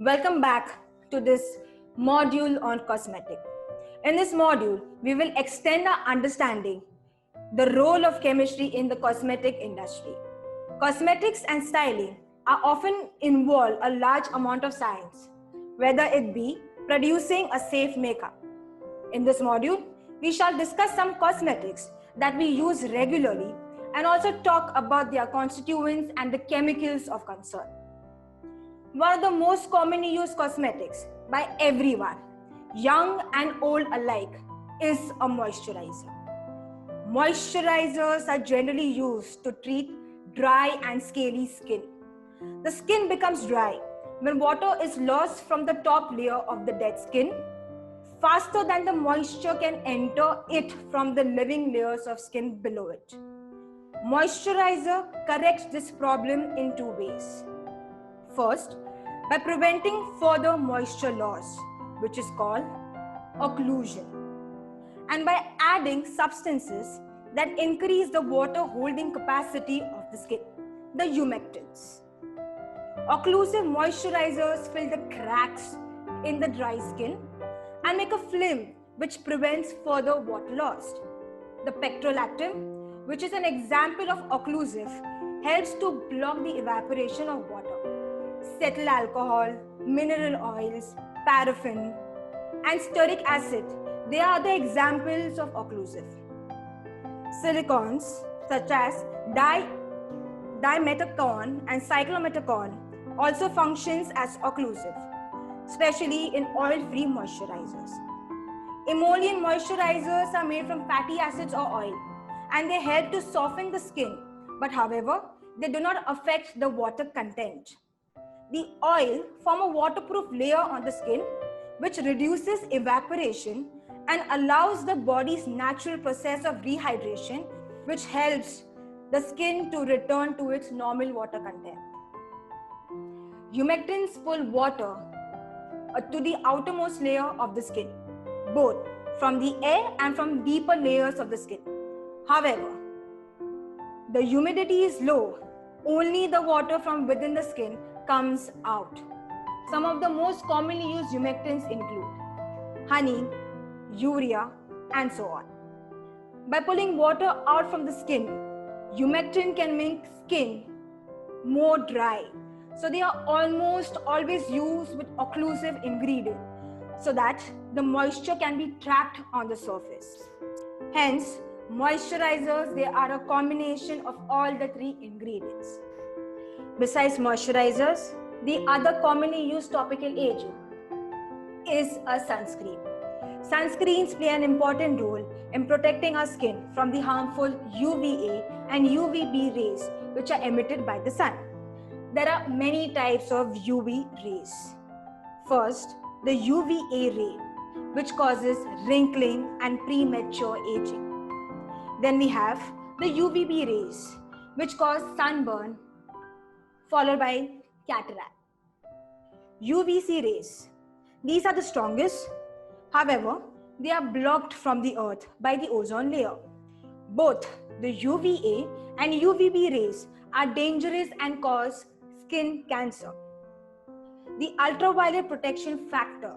Welcome back to this module on cosmetic. In this module, we will extend our understanding the role of chemistry in the cosmetic industry. Cosmetics and styling are often involve a large amount of science, whether it be producing a safe makeup. In this module, we shall discuss some cosmetics that we use regularly and also talk about their constituents and the chemicals of concern. One of the most commonly used cosmetics by everyone, young and old alike, is a moisturizer. Moisturizers are generally used to treat dry and scaly skin. The skin becomes dry when water is lost from the top layer of the dead skin, faster than the moisture can enter it from the living layers of skin below it. Moisturizer corrects this problem in two ways. First, by preventing further moisture loss, which is called occlusion, and by adding substances that increase the water holding capacity of the skin, the humectants. Occlusive moisturizers fill the cracks in the dry skin and make a film which prevents further water loss. The pectrolactam, which is an example of occlusive, helps to block the evaporation of water. Cetyl alcohol, mineral oils, paraffin, and stearic acid, they are the examples of occlusive. Silicones such as dimetacone and cyclometacone also functions as occlusive, especially in oil-free moisturizers. Emollient moisturizers are made from fatty acids or oil, and they help to soften the skin, but however, they do not affect the water content. The oil form a waterproof layer on the skin, which reduces evaporation and allows the body's natural process of rehydration, which helps the skin to return to its normal water content. Humectants pull water to the outermost layer of the skin, both from the air and from deeper layers of the skin. However, the humidity is low, only the water from within the skin comes out. Some of the most commonly used humectants include honey, urea, and so on. By pulling water out from the skin, humectant can make skin more dry. So they are almost always used with occlusive ingredient so that the moisture can be trapped on the surface. Hence, moisturizers, they are a combination of all the three ingredients. Besides moisturizers, the other commonly used topical agent is a sunscreen. Sunscreens play an important role in protecting our skin from the harmful UVA and UVB rays which are emitted by the sun. There are many types of UV rays. First, the UVA ray, which causes wrinkling and premature aging. Then we have the UVB rays, which cause sunburn, followed by cataract. UVC rays, these are the strongest. However, they are blocked from the earth by the ozone layer. Both the UVA and UVB rays are dangerous and cause skin cancer. The ultraviolet protection factor,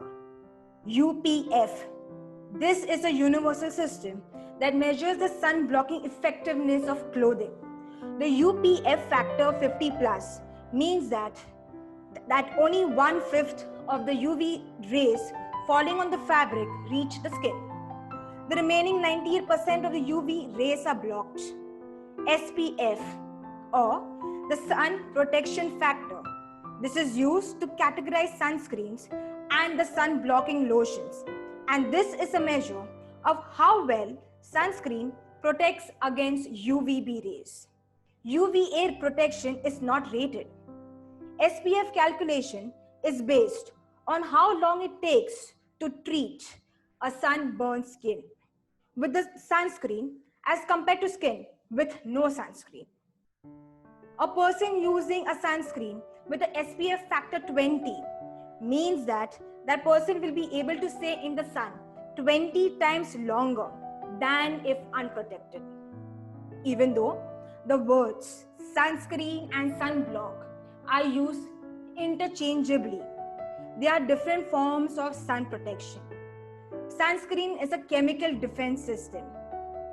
UPF, this is a universal system that measures the sun blocking effectiveness of clothing. The UPF factor 50 plus means that only 1/5 of the UV rays falling on the fabric reach the skin. The remaining 98% of the UV rays are blocked. SPF, or the sun protection factor. This is used to categorize sunscreens and the sun blocking lotions. And this is a measure of how well sunscreen protects against UVB rays. UVA protection is not rated. SPF calculation is based on how long it takes to treat a sunburned skin with the sunscreen as compared to skin with no sunscreen. A person using a sunscreen with a SPF factor 20 means that that person will be able to stay in the sun 20 times longer than if unprotected. Even though the words sunscreen and sunblock are used interchangeably, There are different forms of sun protection. Sunscreen is a chemical defense system.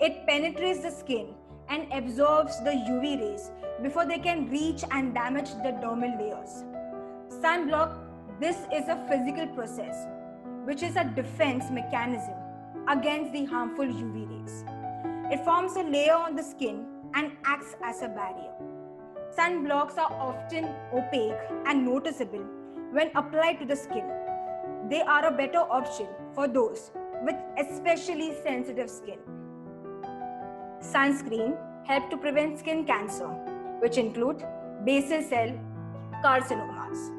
It penetrates the skin and absorbs the UV rays before they can reach and damage the dermal layers. Sunblock, this is a physical process, which is a defense mechanism against the harmful UV rays. It forms a layer on the skin and acts as a barrier. Sunblocks are often opaque and noticeable when applied to the skin. They are a better option for those with especially sensitive skin. Sunscreen help to prevent skin cancer, which include basal cell carcinomas.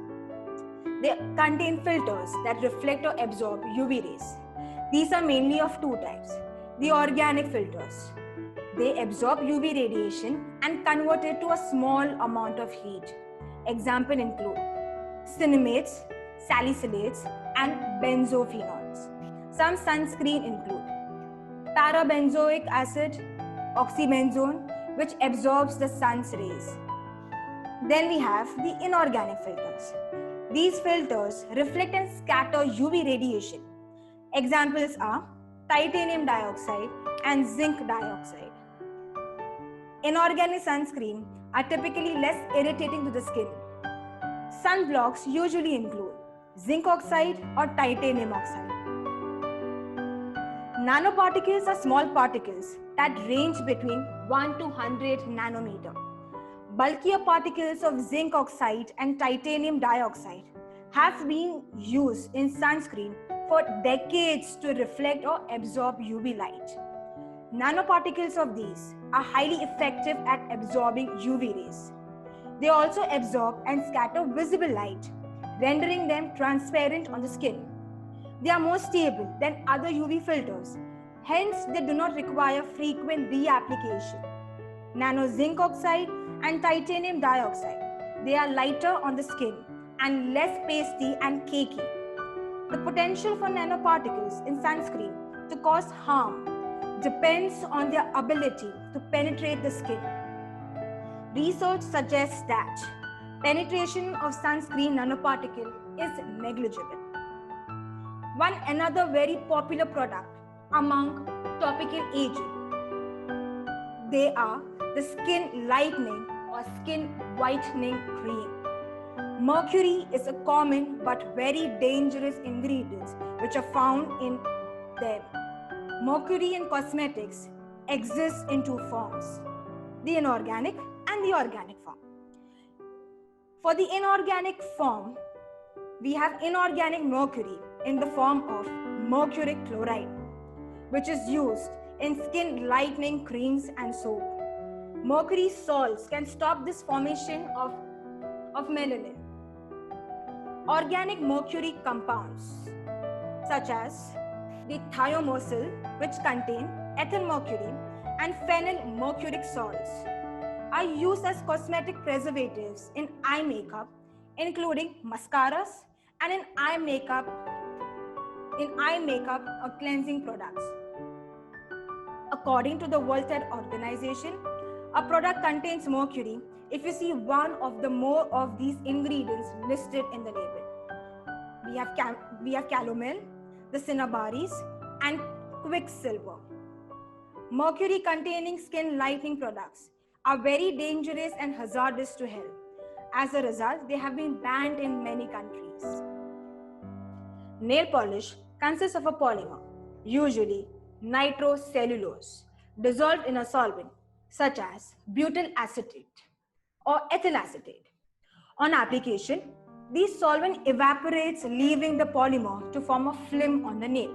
They contain filters that reflect or absorb UV rays. These are mainly of two types. The organic filters. They absorb UV radiation and convert it to a small amount of heat. Examples include cinemates, salicylates, and benzophenols. Some sunscreen include parabenzoic acid, oxybenzone, which absorbs the sun's rays. Then we have the inorganic filters. These filters reflect and scatter UV radiation. Examples are titanium dioxide and zinc dioxide. Inorganic sunscreen are typically less irritating to the skin. Sunblocks usually include zinc oxide or titanium oxide. Nanoparticles are small particles that range between 1 to 100 nanometer. Bulkier particles of zinc oxide and titanium dioxide have been used in sunscreen for decades to reflect or absorb UV light. Nanoparticles of these are highly effective at absorbing UV rays. They also absorb and scatter visible light, rendering them transparent on the skin. They are more stable than other UV filters, hence they do not require frequent reapplication. Nano zinc oxide and titanium dioxide, they are lighter on the skin and less pasty and cakey. The potential for nanoparticles in sunscreen to cause harm depends on their ability to penetrate the skin. Research suggests that penetration of sunscreen nanoparticle is negligible. One another very popular product among topical agent, they are the skin lightening or skin whitening cream. Mercury is a common but very dangerous ingredient which are found in them. Mercury in cosmetics exists in two forms, the inorganic and the organic form. For the inorganic form, we have inorganic mercury in the form of mercuric chloride, which is used in skin lightening creams and soap. Mercury salts can stop this formation of melanin. Organic mercury compounds such as the thiomercyl, which contain ethyl mercury, and phenyl mercuric salts, are used as cosmetic preservatives in eye makeup, including mascaras, and in eye makeup or cleansing products. According to the World Health Organization, a product contains mercury if you see one of the more of these ingredients listed in the label. We have calomel, the cinnabaris, and quicksilver. Mercury containing skin lightening products are very dangerous and hazardous to health. As a result, they have been banned in many countries. Nail polish consists of a polymer, usually nitrocellulose, dissolved in a solvent such as butyl acetate or ethyl acetate. On application, this solvent evaporates, leaving the polymer to form a film on the nail.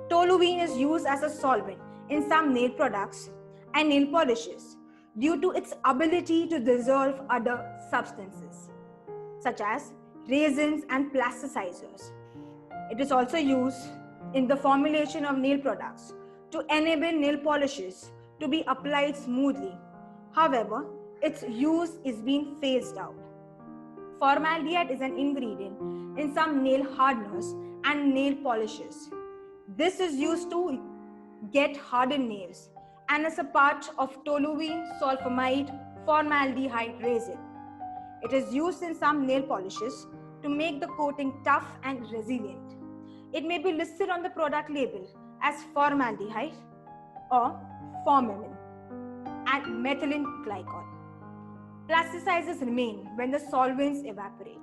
Toluene is used as a solvent in some nail products and nail polishes due to its ability to dissolve other substances, such as resins and plasticizers. It is also used in the formulation of nail products to enable nail polishes to be applied smoothly. However, its use is being phased out. Formaldehyde is an ingredient in some nail hardeners and nail polishes. This is used to get hardened nails and is a part of toluene sulfonamide formaldehyde resin. It is used in some nail polishes to make the coating tough and resilient. It may be listed on the product label as formaldehyde or formalin and methylene glycol. Plasticizers remain when the solvents evaporate.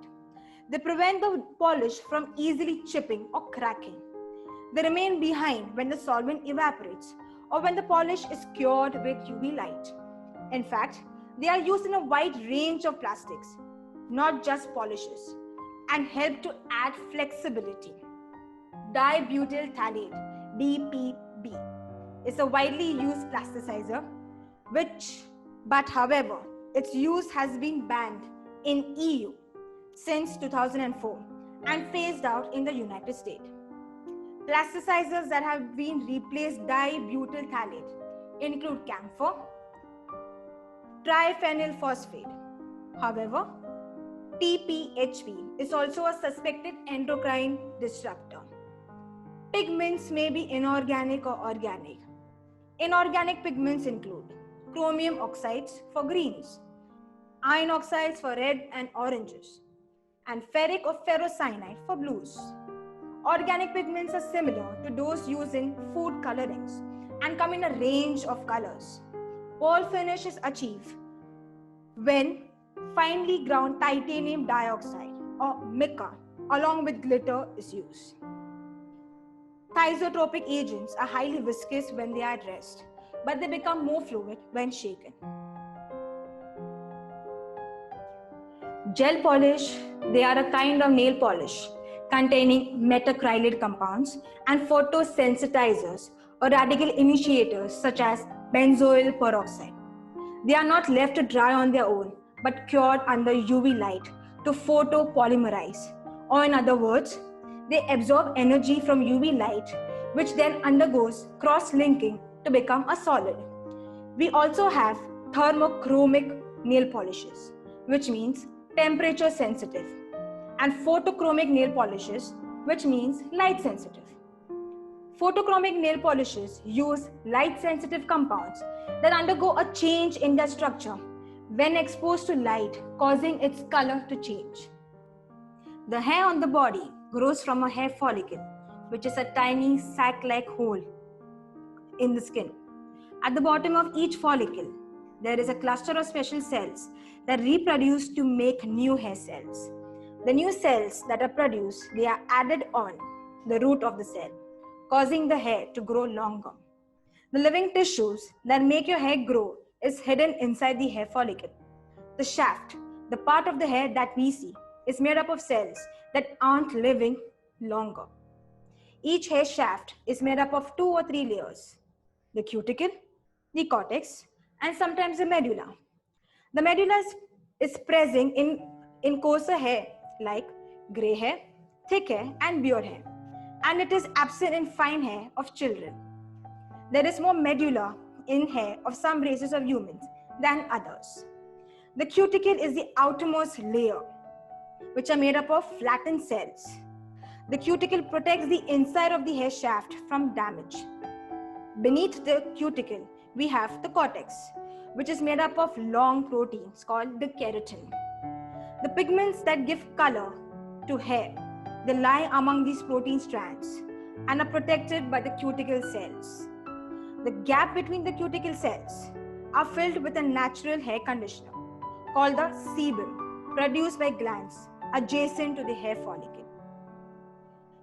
They prevent the polish from easily chipping or cracking. They remain behind when the solvent evaporates or when the polish is cured with UV light. In fact, they are used in a wide range of plastics, not just polishes, and help to add flexibility. Dibutyl phthalate, DPB, is a widely used plasticizer, however, its use has been banned in EU since 2004 and phased out in the United States. Plasticizers that have been replaced dibutyl phthalate include camphor, triphenyl phosphate. However, TPHP is also a suspected endocrine disruptor. Pigments may be inorganic or organic. Inorganic pigments include chromium oxides for greens, iron oxides for red and oranges, and ferric or ferrocyanide for blues. Organic pigments are similar to those used in food colorings and come in a range of colors. Pole finish is achieved when finely ground titanium dioxide or mica along with glitter is used. Thiotropic agents are highly viscous when they are at rest, but they become more fluid when shaken. Gel polish, they are a kind of nail polish containing metacrylate compounds and photosensitizers or radical initiators such as benzoyl peroxide. They are not left to dry on their own, but cured under UV light to photopolymerize, or in other words, they absorb energy from UV light, which then undergoes cross-linking to become a solid. We also have thermochromic nail polishes, which means temperature sensitive, and photochromic nail polishes, which means light sensitive. Photochromic nail polishes use light sensitive compounds that undergo a change in their structure when exposed to light, causing its color to change. The hair on the body grows from a hair follicle, which is a tiny sac-like hole in the skin. At the bottom of each follicle, there is a cluster of special cells that reproduce to make new hair cells. The new cells that are produced, they are added on the root of the cell, causing the hair to grow longer. The living tissues that make your hair grow is hidden inside the hair follicle. The shaft, the part of the hair that we see, is made up of cells that aren't living longer. Each hair shaft is made up of 2 or 3 layers: the cuticle, the cortex, and sometimes the medulla. The medulla is present in coarser hair like gray hair, thick hair, and beard hair, and it is absent in fine hair of children. There is more medulla in hair of some races of humans than others. The cuticle is the outermost layer, which are made up of flattened cells. The cuticle protects the inside of the hair shaft from damage. Beneath the cuticle, we have the cortex, which is made up of long proteins called the keratin. The pigments that give color to hair, they lie among these protein strands and are protected by the cuticle cells. The gap between the cuticle cells are filled with a natural hair conditioner called the sebum, produced by glands adjacent to the hair follicle.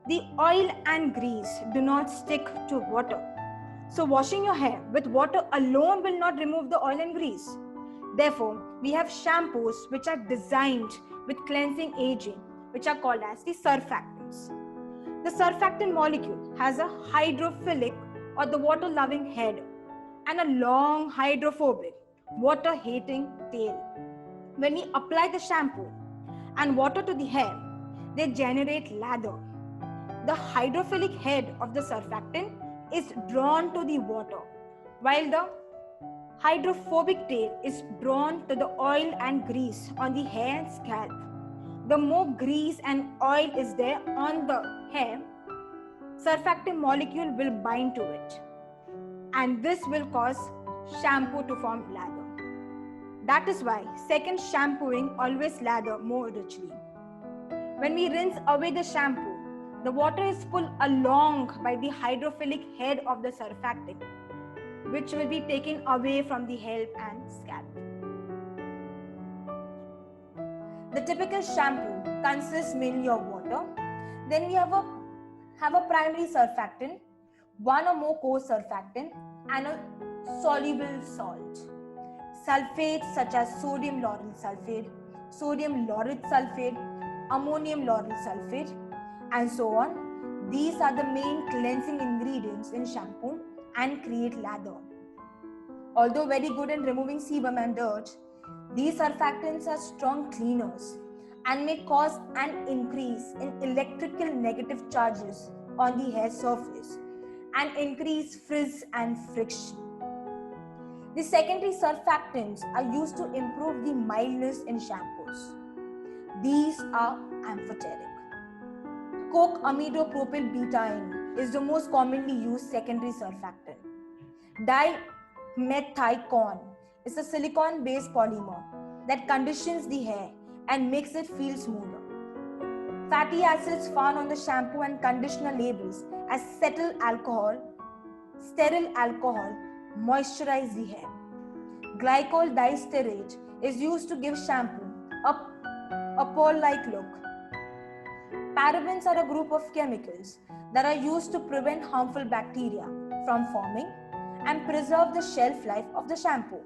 The oil and grease do not stick to water. So washing your hair with water alone will not remove the oil and grease. Therefore, we have shampoos which are designed with cleansing agent, which are called as the surfactants. The surfactant molecule has a hydrophilic or the water-loving head and a long hydrophobic, water-hating tail. When we apply the shampoo and water to the hair, they generate lather. The hydrophilic head of the surfactant is drawn to the water, while the hydrophobic tail is drawn to the oil and grease on the hair and scalp. The more grease and oil is there on the hair, surfactant molecule will bind to it, and this will cause shampoo to form lather. That is why second shampooing always lather more richly. When we rinse away the shampoo, the water is pulled along by the hydrophilic head of the surfactant, which will be taken away from the head and scalp. The typical shampoo consists mainly of water. Then we have a primary surfactant, one or more co-surfactant, and a soluble salt. Sulfates such as sodium lauryl sulfate, sodium laureth sulfate, ammonium lauryl sulfate, and so on. These are the main cleansing ingredients in shampoo and create lather. Although very good in removing sebum and dirt, these surfactants are strong cleaners and may cause an increase in electrical negative charges on the hair surface and increase frizz and friction. The secondary surfactants are used to improve the mildness in shampoos. These are amphoteric. Coke amidopropyl betaine is the most commonly used secondary surfactant. Dimethicone is a silicone-based polymer that conditions the hair and makes it feel smoother. Fatty acids found on the shampoo and conditioner labels as cetyl alcohol, stearyl alcohol moisturize the hair. Glycol distearate is used to give shampoo a pearl-like look. Parabens are a group of chemicals that are used to prevent harmful bacteria from forming and preserve the shelf life of the shampoo.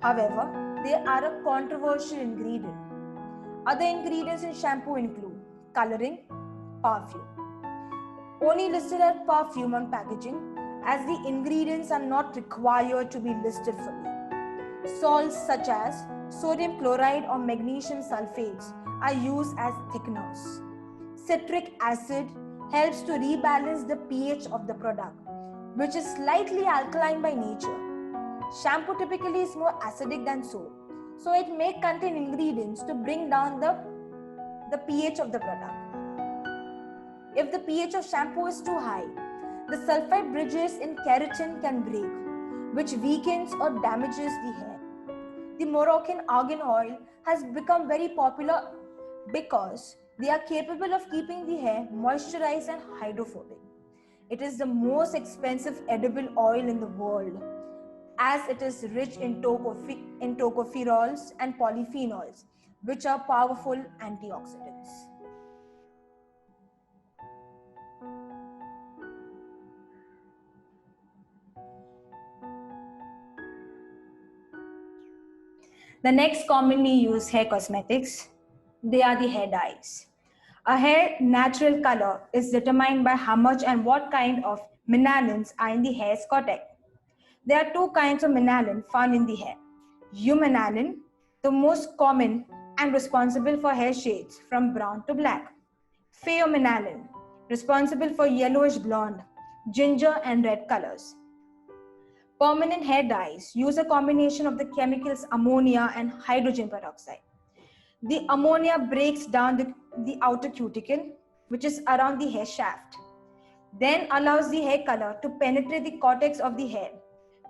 However, they are a controversial ingredient. Other ingredients in shampoo include coloring, perfume. Only listed as perfume on packaging, as the ingredients are not required to be listed fully. Salts such as sodium chloride or magnesium sulfates are used as thickeners. Citric acid helps to rebalance the pH of the product, which is slightly alkaline by nature. Shampoo typically is more acidic than soap, so it may contain ingredients to bring down the pH of the product. If the pH of shampoo is too high, the sulfide bridges in keratin can break, which weakens or damages the hair. The Moroccan argan oil has become very popular because they are capable of keeping the hair moisturized and hydrophobic. It is the most expensive edible oil in the world, as it is rich in tocopherols and polyphenols, which are powerful antioxidants. The next commonly used hair cosmetics, they are the hair dyes. A hair natural color is determined by how much and what kind of minerals are in the hair's cortex. There are two kinds of mineral found in the hair. Eumenaline, the most common and responsible for hair shades from brown to black. Pheomenaline, responsible for yellowish blonde, ginger and red colors. Permanent hair dyes use a combination of the chemicals ammonia and hydrogen peroxide. The ammonia breaks down the outer cuticle, which is around the hair shaft, then allows the hair color to penetrate the cortex of the hair,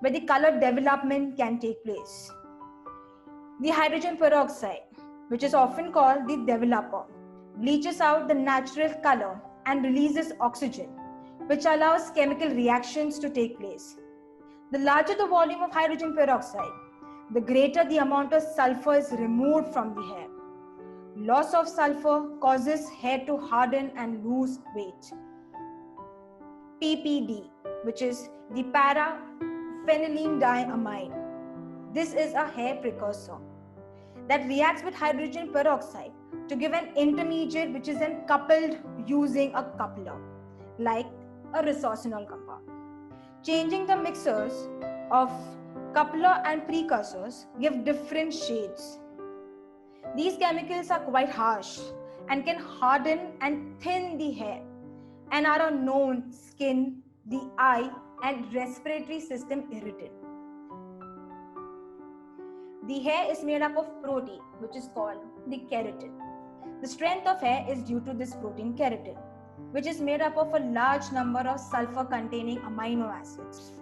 where the color development can take place. The hydrogen peroxide, which is often called the developer, bleaches out the natural color and releases oxygen, which allows chemical reactions to take place. The larger the volume of hydrogen peroxide, the greater the amount of sulfur is removed from the hair. Loss of sulfur causes hair to harden and lose weight. PPD, which is the paraphenylene diamine. This is a hair precursor that reacts with hydrogen peroxide to give an intermediate which is then coupled using a coupler, like a resorcinol compound. Changing the mixers of coupler and precursors give different shades. These chemicals are quite harsh and can harden and thin the hair and are a known skin, the eye and respiratory system irritant. The hair is made up of protein, which is called the keratin. The strength of hair is due to this protein keratin, which is made up of a large number of sulfur-containing amino acids.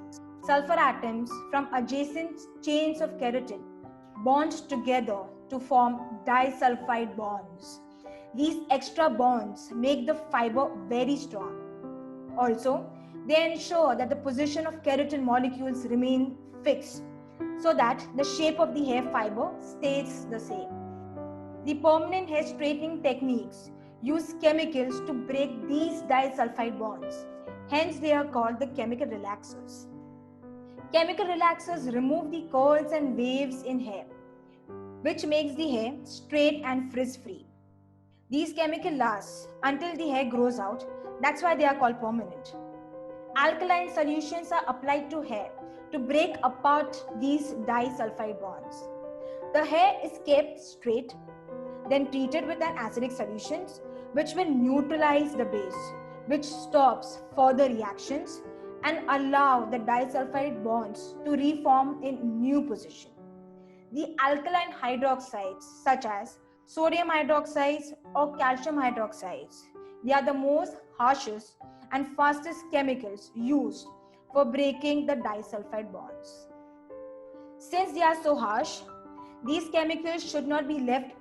Sulfur atoms from adjacent chains of keratin bond together to form disulfide bonds. These extra bonds make the fiber very strong. Also, they ensure that the position of keratin molecules remain fixed so that the shape of the hair fiber stays the same. The permanent hair straightening techniques use chemicals to break these disulfide bonds. Hence, they are called the chemical relaxers. Chemical relaxers remove the curls and waves in hair, which makes the hair straight and frizz-free. These chemicals last until the hair grows out. That's why they are called permanent. Alkaline solutions are applied to hair to break apart these disulfide bonds. The hair is kept straight, then treated with an acidic solution which will neutralize the base, which stops further reactions and allow the disulfide bonds to reform in new position. The alkaline hydroxides such as sodium hydroxides or calcium hydroxides, they are the most harshest and fastest chemicals used for breaking the disulfide bonds. Since they are so harsh, these chemicals should not be left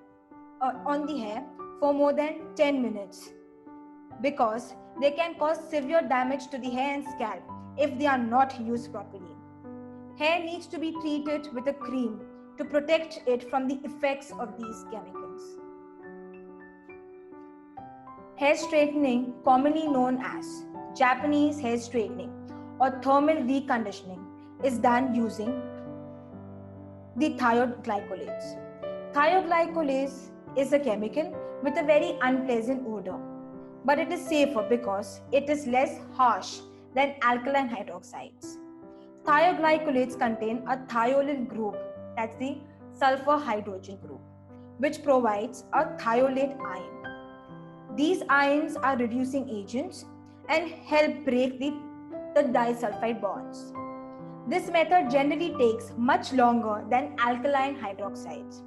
on the hair for more than 10 minutes because they can cause severe damage to the hair and scalp if they are not used properly. Hair needs to be treated with a cream to protect it from the effects of these chemicals. Hair straightening, commonly known as Japanese hair straightening or thermal reconditioning, is done using the thioglycolates. Thioglycolase is a chemical with a very unpleasant odor, but it is safer because it is less harsh than alkaline hydroxides. Thioglycolates contain a thiolate group, that's the sulfur hydrogen group, which provides a thiolate ion. These ions are reducing agents and help break the disulfide bonds. This method generally takes much longer than alkaline hydroxides.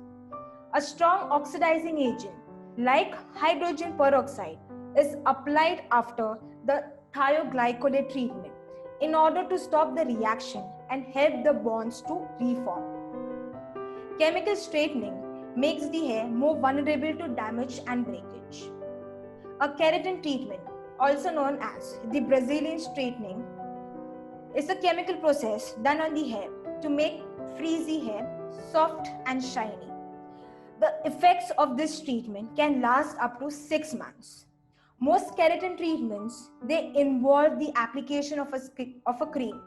A strong oxidizing agent like hydrogen peroxide is applied after the thioglycolate treatment in order to stop the reaction and help the bonds to reform. Chemical straightening makes the hair more vulnerable to damage and breakage. A keratin treatment, also known as the Brazilian straightening, is a chemical process done on the hair to make frizzy hair soft and shiny. The effects of this treatment can last up to 6 months. Most keratin treatments, they involve the application of a cream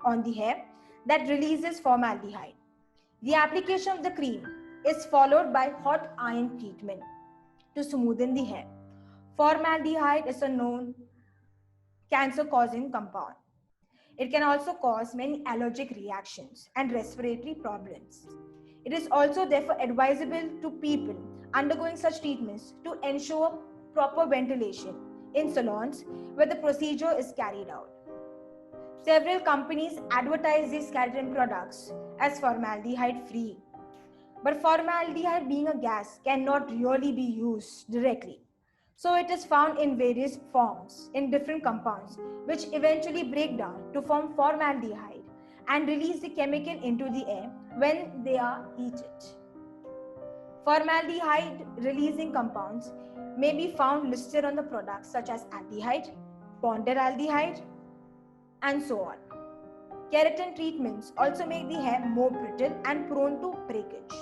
on the hair that releases formaldehyde. The application of the cream is followed by hot iron treatment to smoothen the hair. Formaldehyde is a known cancer-causing compound. It can also cause many allergic reactions and respiratory problems. It is also therefore advisable to people undergoing such treatments to ensure proper ventilation in salons where the procedure is carried out. Several companies advertise these keratin products as formaldehyde free. But formaldehyde, being a gas, cannot really be used directly. So it is found in various forms in different compounds which eventually break down to form formaldehyde and release the chemical into the air when they are heated. Formaldehyde releasing compounds may be found listed on the products such as aldehyde, ponderaldehyde, and so on. Keratin treatments also make the hair more brittle and prone to breakage.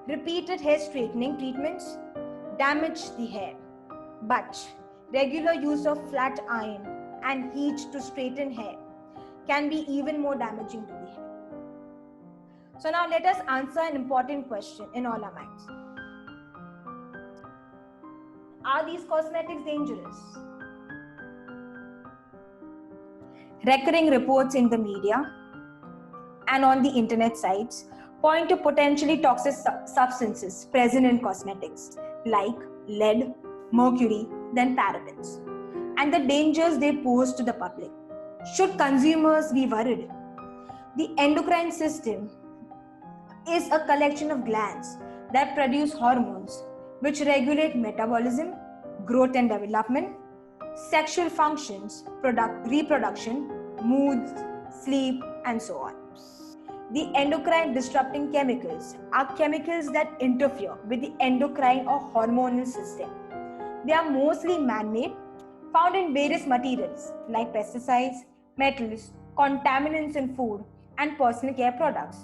Repeated hair straightening treatments damage the hair, but regular use of flat iron and heat to straighten hair can be even more damaging to the hair. So now let us answer an important question in all our minds. Are these cosmetics dangerous? Recurring reports in the media and on the internet sites point to potentially toxic substances present in cosmetics like lead, mercury, then parabens, and the dangers they pose to the public. Should consumers be worried? The endocrine system is a collection of glands that produce hormones which regulate metabolism, growth and development, sexual functions, reproduction, moods, sleep, and so on. The endocrine disrupting chemicals are chemicals that interfere with the endocrine or hormonal system They are mostly man-made, found in various materials like pesticides, metals, contaminants in food, and personal care products.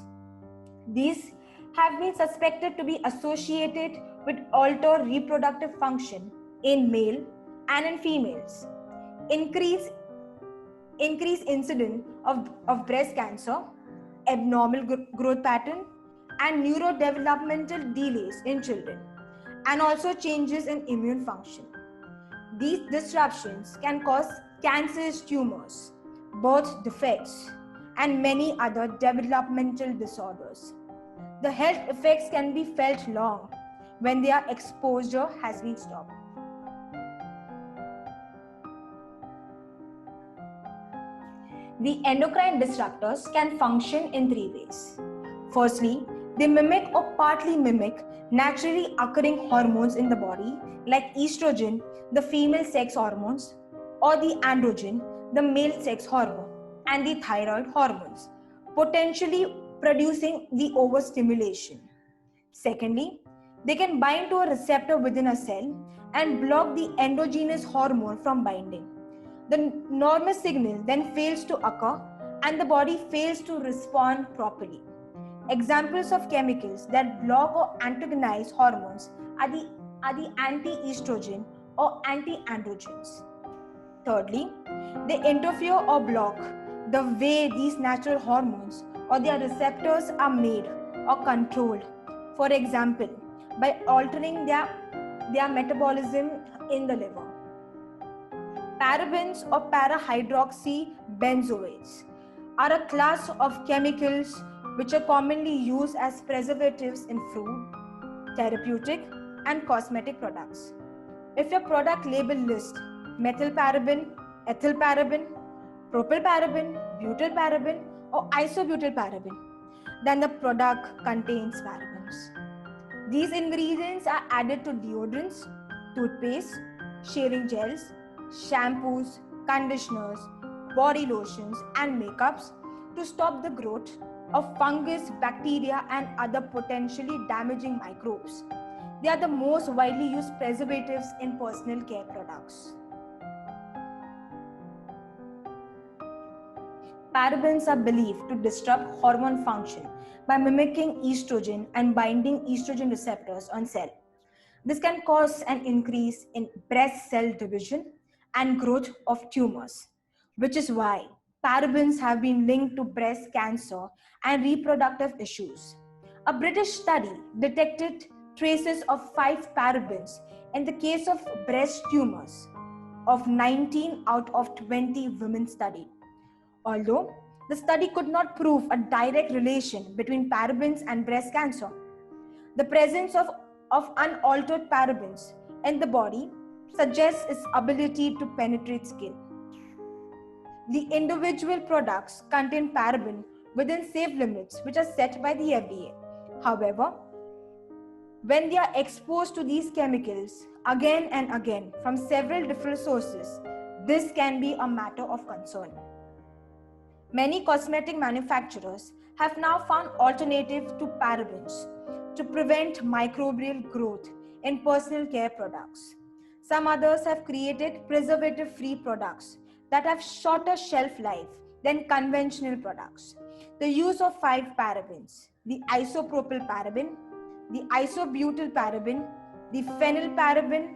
These have been suspected to be associated with altered reproductive function in male and in females, increase incidence of breast cancer, abnormal growth pattern, and neurodevelopmental delays in children, and also changes in immune function. These disruptions can cause cancerous tumors, birth defects, and many other developmental disorders. The health effects can be felt long when their exposure has been stopped. The endocrine disruptors can function in three ways. Firstly, they mimic or partly mimic naturally occurring hormones in the body like estrogen, the female sex hormones, or the androgen, the male sex hormone, and the thyroid hormones, potentially producing the overstimulation. Secondly, they can bind to a receptor within a cell and block the endogenous hormone from binding. The normal signal then fails to occur and the body fails to respond properly. Examples of chemicals that block or antagonize hormones are the anti-estrogen or anti-androgens. Thirdly, they interfere or block the way these natural hormones or their receptors are made or controlled. For example, by altering their metabolism in the liver. Parabens or para-hydroxybenzoates are a class of chemicals which are commonly used as preservatives in food, therapeutic, and cosmetic products. If your product label lists methylparaben, ethylparaben, propylparaben, butylparaben, or isobutylparaben, then the product contains parabens. These ingredients are added to deodorants, toothpaste, shaving gels, shampoos, conditioners, body lotions, and makeups to stop the growth of fungus, bacteria, and other potentially damaging microbes. They are the most widely used preservatives in personal care products. Parabens are believed to disrupt hormone function by mimicking estrogen and binding estrogen receptors on cell. This can cause an increase in breast cell division and growth of tumors, which is why parabens have been linked to breast cancer and reproductive issues. A British study detected traces of 5 parabens in the case of breast tumors of 19 out of 20 women studied. Although the study could not prove a direct relation between parabens and breast cancer, the presence of unaltered parabens in the body suggests its ability to penetrate skin. The individual products contain paraben within safe limits which are set by the FDA. However, when they are exposed to these chemicals again and again from several different sources, this can be a matter of concern. Many cosmetic manufacturers have now found alternatives to parabens to prevent microbial growth in personal care products. Some others have created preservative-free products that have shorter shelf life than conventional products. The use of 5 parabens, the isopropyl paraben, the isobutyl paraben, the phenylparaben,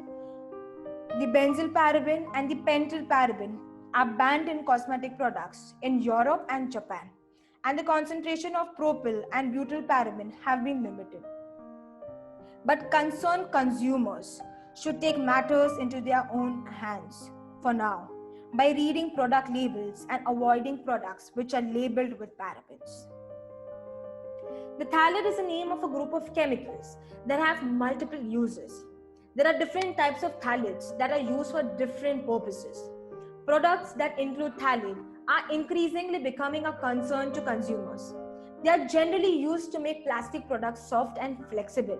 the benzyl paraben, and the pentyl paraben are banned in cosmetic products in Europe and Japan, and the concentration of propyl and butyl paraben have been limited. But concerned consumers should take matters into their own hands for now by reading product labels and avoiding products which are labeled with parabens. The phthalate is the name of a group of chemicals that have multiple uses. There are different types of phthalates that are used for different purposes. Products that include phthalate are increasingly becoming a concern to consumers. They are generally used to make plastic products soft and flexible.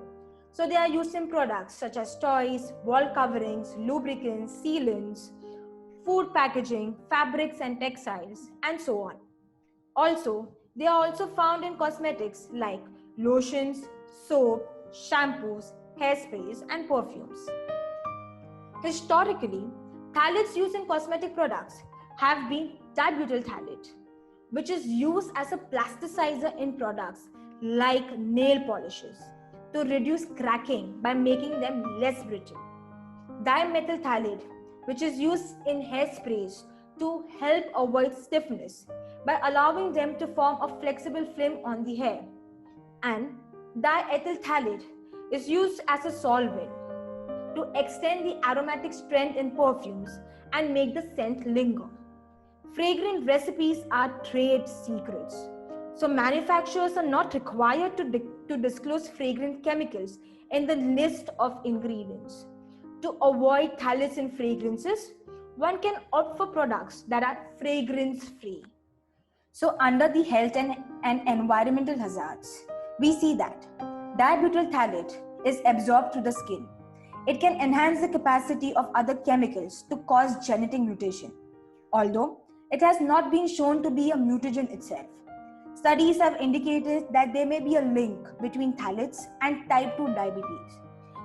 So they are used in products such as toys, wall coverings, lubricants, sealants, food packaging, fabrics and textiles, and so on. Also, they are also found in cosmetics like lotions, soap, shampoos, hairsprays, and perfumes. Historically, phthalates used in cosmetic products have been dibutyl phthalate, which is used as a plasticizer in products like nail polishes to reduce cracking by making them less brittle. Dimethyl phthalate, which is used in hairsprays to help avoid stiffness by allowing them to form a flexible film on the hair. And diethyl phthalate is used as a solvent to extend the aromatic strength in perfumes and make the scent linger. Fragrant recipes are trade secrets, so manufacturers are not required to disclose fragrant chemicals in the list of ingredients. To avoid phthalates in fragrances, one can opt for products that are fragrance-free. So under the health and environmental hazards, we see that dibutyl phthalate is absorbed through the skin. It can enhance the capacity of other chemicals to cause genetic mutation, although it has not been shown to be a mutagen itself. Studies have indicated that there may be a link between phthalates and type 2 diabetes.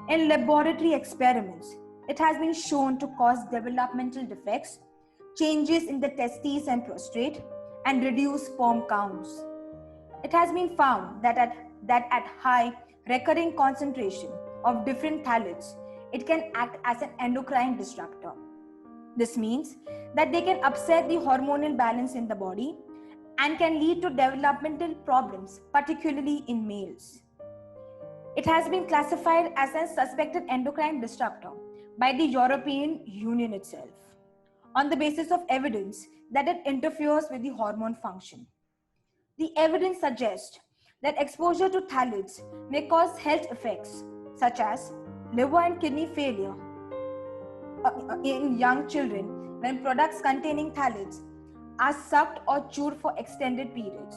In laboratory experiments, it has been shown to cause developmental defects, changes in the testes and prostate, and reduce sperm counts. It has been found that at high recurring concentration of different phthalates, it can act as an endocrine disruptor. This means that they can upset the hormonal balance in the body and can lead to developmental problems, particularly in males. It has been classified as a suspected endocrine disruptor by the European Union itself, on the basis of evidence that it interferes with the hormone function. The evidence suggests that exposure to phthalates may cause health effects such as liver and kidney failure in young children when products containing phthalates are sucked or chewed for extended periods.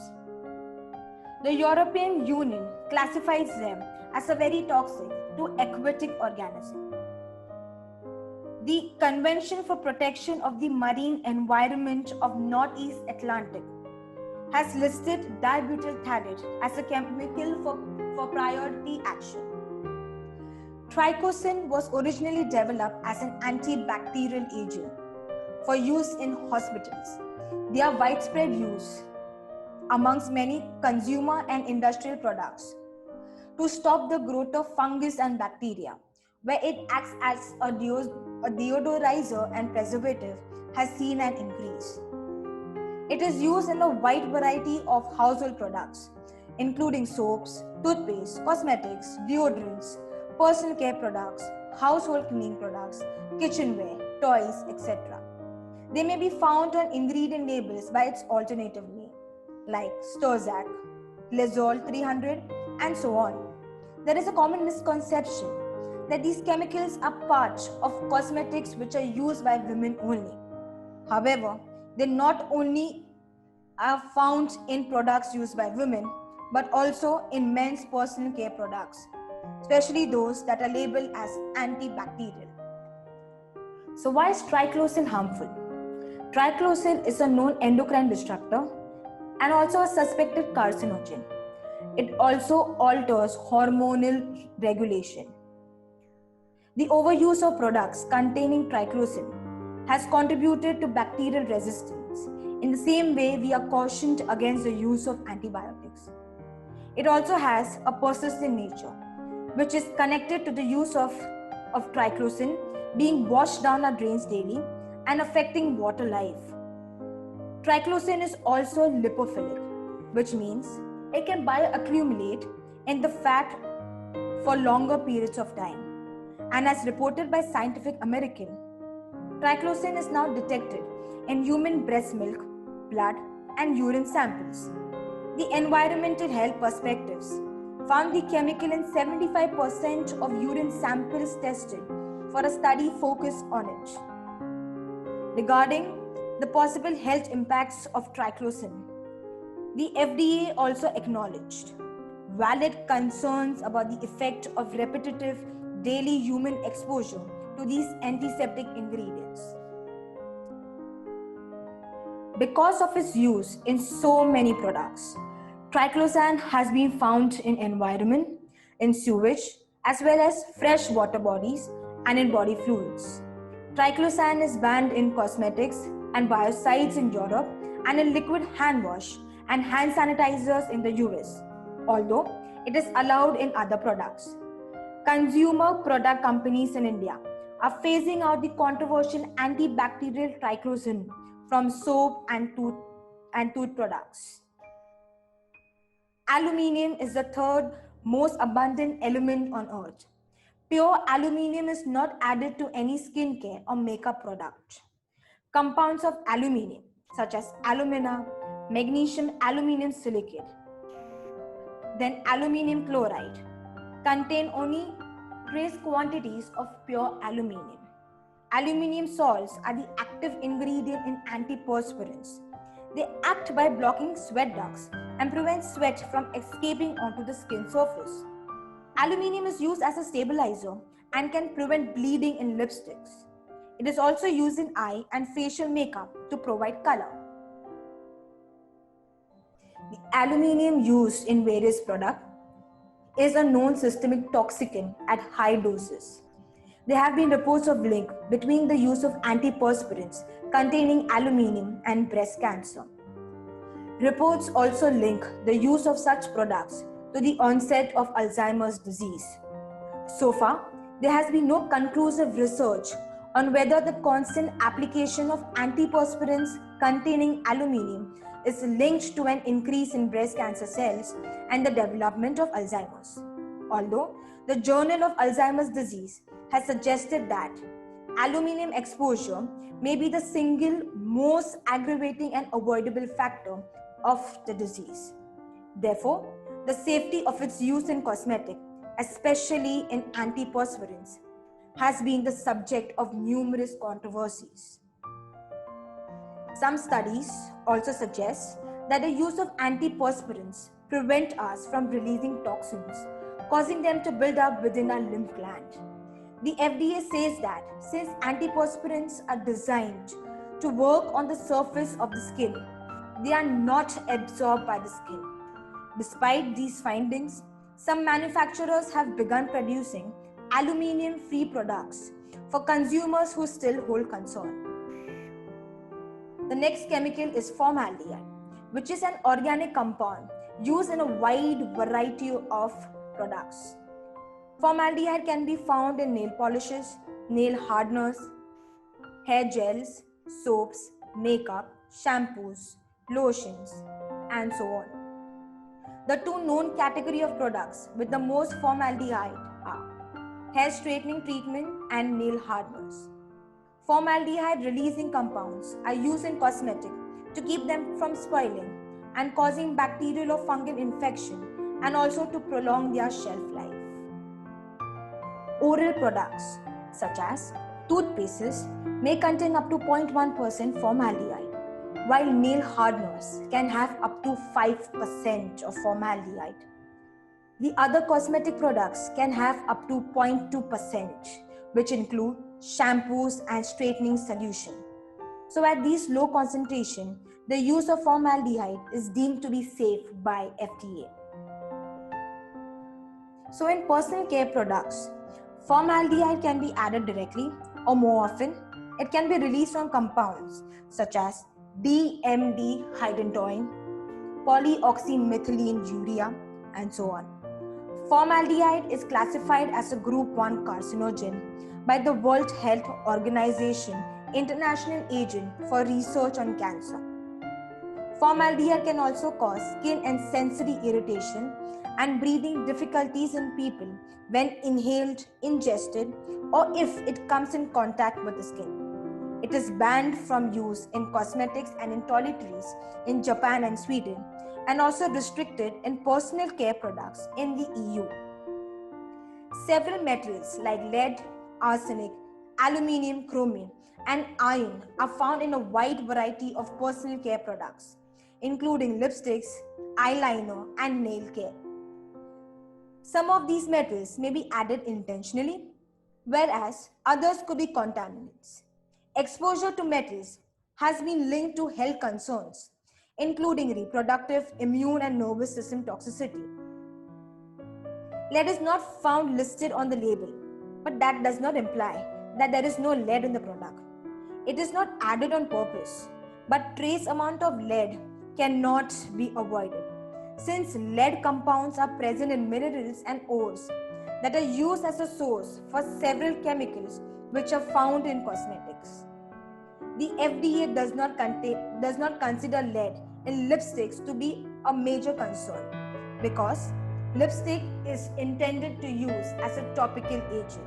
The European Union classifies them as a very toxic to aquatic organism. The Convention for Protection of the Marine Environment of Northeast Atlantic has listed dibutyl phthalate as a chemical for priority action. Triclosan was originally developed as an antibacterial agent for use in hospitals. They are widespread use amongst many consumer and industrial products to stop the growth of fungus and bacteria, where it acts as a deodorizer and preservative, has seen an increase. It is used in a wide variety of household products, including soaps, toothpaste, cosmetics, deodorants, personal care products, household cleaning products, kitchenware, toys, etc. They may be found on ingredient labels by its alternative name, like Sturzac, Lizol 300, and so on. There is a common misconception that these chemicals are part of cosmetics which are used by women only. However, they not only are found in products used by women, but also in men's personal care products, especially those that are labeled as antibacterial. So why is triclosan harmful? Triclosan is a known endocrine disruptor and also a suspected carcinogen. It also alters hormonal regulation. The overuse of products containing triclosan has contributed to bacterial resistance. In the same way, we are cautioned against the use of antibiotics. It also has a persistent nature, which is connected to the use of triclosan being washed down our drains daily and affecting water life. Triclosan is also lipophilic, which means it can bioaccumulate in the fat for longer periods of time. And as reported by Scientific American, triclosan is now detected in human breast milk, blood, and urine samples. The environmental health perspectives found the chemical in 75% of urine samples tested for a study focused on it. Regarding the possible health impacts of triclosan, the FDA also acknowledged valid concerns about the effect of repetitive daily human exposure to these antiseptic ingredients. Because of its use in so many products, triclosan has been found in environment, in sewage, as well as fresh water bodies and in body fluids. Triclosan is banned in cosmetics and biocides in Europe and in liquid hand wash and hand sanitizers in the US, although it is allowed in other products. Consumer product companies in India are phasing out the controversial antibacterial triclosan from soap and tooth products. Aluminium is the third most abundant element on earth. Pure aluminium is not added to any skincare or makeup product. Compounds of aluminium, such as alumina, magnesium aluminium silicate, then aluminium chloride, contain only trace quantities of pure aluminium. Aluminium salts are the active ingredient in antiperspirants. They act by blocking sweat ducts and prevent sweat from escaping onto the skin surface. Aluminium is used as a stabilizer and can prevent bleeding in lipsticks. It is also used in eye and facial makeup to provide color. The aluminium used in various products is a known systemic toxicant at high doses. There have been reports of link between the use of antiperspirants containing aluminium and breast cancer. Reports also link the use of such products to the onset of Alzheimer's disease. So far, there has been no conclusive research on whether the constant application of antiperspirants containing aluminium is linked to an increase in breast cancer cells and the development of Alzheimer's. Although the Journal of Alzheimer's Disease has suggested that aluminium exposure may be the single most aggravating and avoidable factor of the disease. Therefore, the safety of its use in cosmetics, especially in antiperspirants, has been the subject of numerous controversies. Some studies also suggest that the use of antiperspirants prevent us from releasing toxins, causing them to build up within our lymph gland. The FDA says that since antiperspirants are designed to work on the surface of the skin, they are not absorbed by the skin. Despite these findings, some manufacturers have begun producing aluminium-free products for consumers who still hold concern. The next chemical is formaldehyde, which is an organic compound used in a wide variety of products. Formaldehyde can be found in nail polishes, nail hardeners, hair gels, soaps, makeup, shampoos, lotions, and so on. The two known categories of products with the most formaldehyde are hair straightening treatment and nail hardeners. Formaldehyde releasing compounds are used in cosmetics to keep them from spoiling and causing bacterial or fungal infection, and also to prolong their shelf life. Oral products such as toothpastes may contain up to 0.1% formaldehyde, while nail hardeners can have up to 5% of formaldehyde. The other cosmetic products can have up to 0.2%, which include shampoos and straightening solution. So at these low concentration, the use of formaldehyde is deemed to be safe by FDA. So in personal care products, formaldehyde can be added directly, or more often, it can be released from compounds such as DMD-hydantoin, polyoxymethylene urea, and so on. Formaldehyde is classified as a Group 1 carcinogen by the World Health Organization International Agent for Research on Cancer. Formaldehyde can also cause skin and sensory irritation and breathing difficulties in people when inhaled, ingested, or if it comes in contact with the skin. It is banned from use in cosmetics and in toiletries in Japan and Sweden, and also restricted in personal care products in the EU. Several metals like lead, arsenic, aluminium, chromium, and iron are found in a wide variety of personal care products, including lipsticks, eyeliner, and nail care. Some of these metals may be added intentionally, whereas others could be contaminants. Exposure to metals has been linked to health concerns, including reproductive, immune, and nervous system toxicity. Lead is not found listed on the label, but that does not imply that there is no lead in the product. It is not added on purpose, but trace amount of lead cannot be avoided, since lead compounds are present in minerals and ores that are used as a source for several chemicals which are found in cosmetics. The FDA does not consider lead in lipsticks to be a major concern, because lipstick is intended to use as a topical agent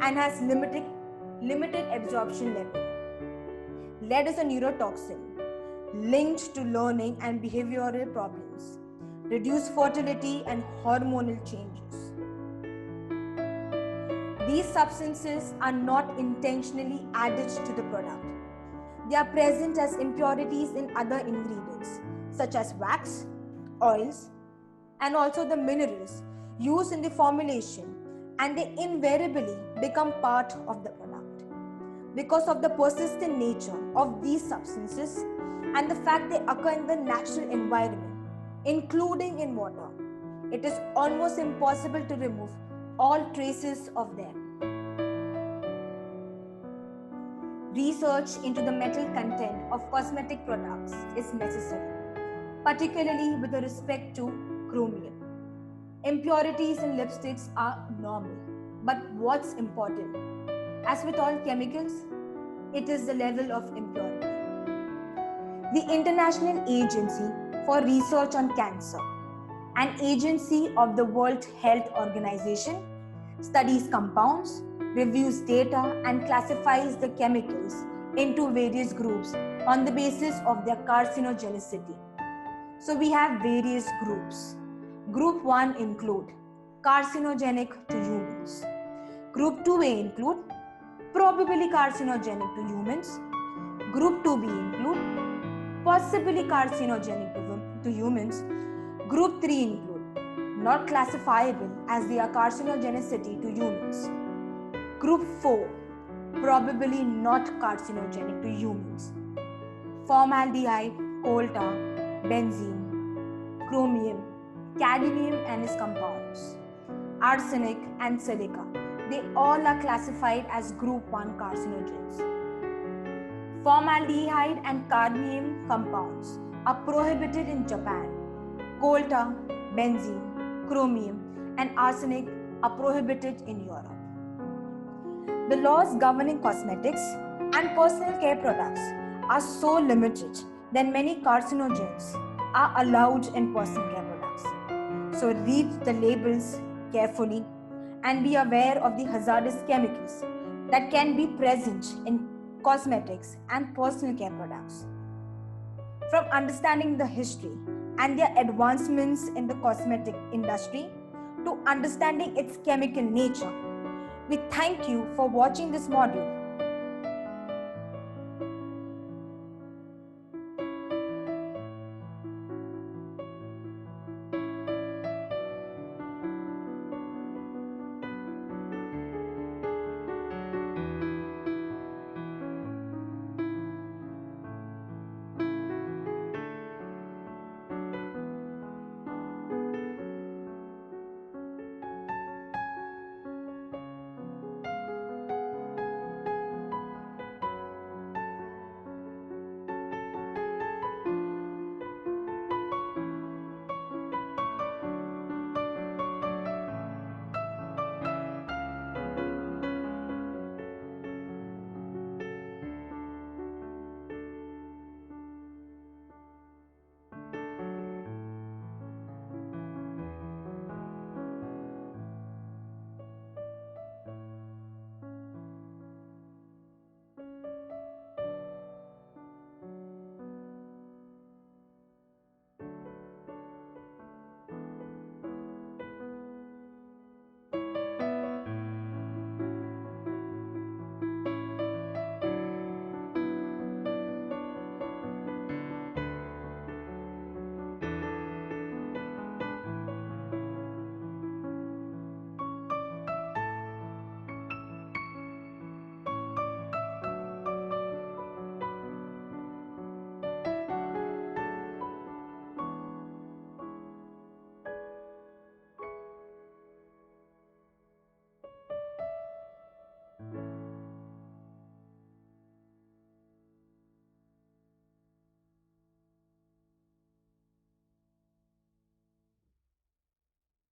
and has limited absorption level. Lead is a neurotoxin linked to learning and behavioral problems, reduced fertility and hormonal changes. These substances are not intentionally added to the product. They are present as impurities in other ingredients such as wax, oils, and also the minerals used in the formulation, and they invariably become part of the product. Because of the persistent nature of these substances and the fact they occur in the natural environment, including in water, it is almost impossible to remove all traces of them. Research into the metal content of cosmetic products is necessary, particularly with respect to chromium. Impurities in lipsticks are normal, but what's important? As with all chemicals, it is the level of impurity. The International Agency for Research on Cancer, an agency of the World Health Organization, studies compounds, reviews data, and classifies the chemicals into various groups on the basis of their carcinogenicity. So we have various groups. Group 1 include carcinogenic to humans. Group 2A include probably carcinogenic to humans. Group 2B include possibly carcinogenic to humans. Group 3 include not classifiable as they are carcinogenicity to humans. Group 4, probably not carcinogenic to humans. Formaldehyde, coal tar, benzene, chromium, cadmium and its compounds, arsenic and silica. They all are classified as group 1 carcinogens. Formaldehyde and cadmium compounds are prohibited in Japan. Coal tar, benzene, chromium and arsenic are prohibited in Europe. The laws governing cosmetics and personal care products are so limited that many carcinogens are allowed in personal care products. So read the labels carefully and be aware of the hazardous chemicals that can be present in cosmetics and personal care products. From understanding the history and their advancements in the cosmetic industry to understanding its chemical nature, we thank you for watching this module